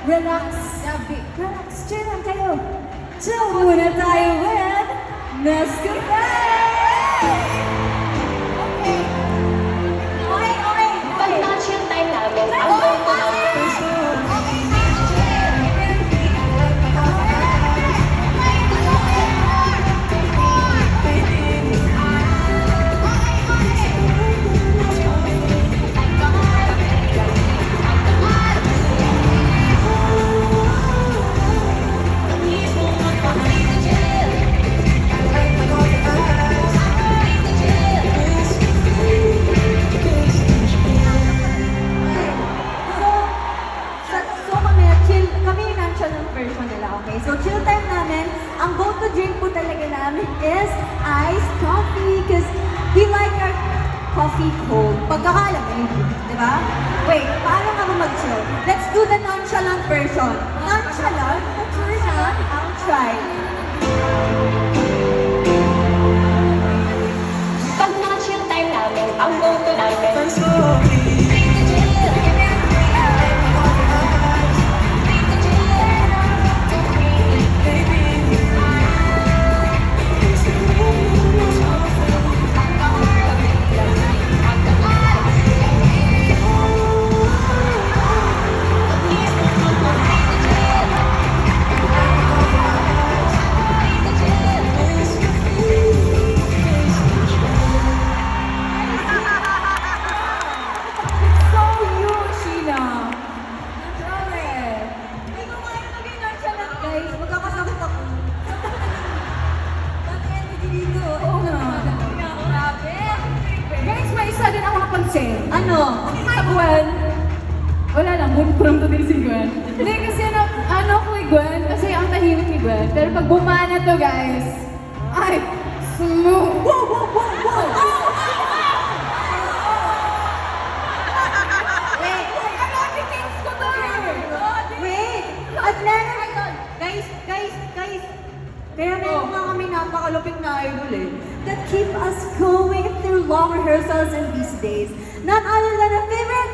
relax. Relax, chill lang kayo. Chill muna tayo with Nescafe! Okay. Pag match yung time namin, ang goal ko lang. So kami, chill, kami yung nonchalant version nila, okay? So chill time namin, ang go-to drink po talaga namin is iced coffee because we like our coffee cold. Pagkakalamig, di ba? Wait, paano nga ba mag-chill? Let's do the nonchalant version. Nonchalant version, I'll try. Pag match yung time namin, ang goal ko namin. So you, Sheila. Grabe. Hindi ko kaya maging nonchalant, guys. Magkakasakit ako. Dati energy dito. Oo nga. Grabe. Guys, may isa din ako napansin. Ano? Sa Gwen. Wala lang, mood ko lang to din si Gwen. Hindi kasi ano ko kay Gwen, kasi ang tahimik ni Gwen. Pero pag bumana to guys, ay, smooth. Wait. Ko to eh. Wait. At meron. Guys. Kaya meron nga kami napakalupit na idol eh. That keep us going through long rehearsals and these days. None other than a favorite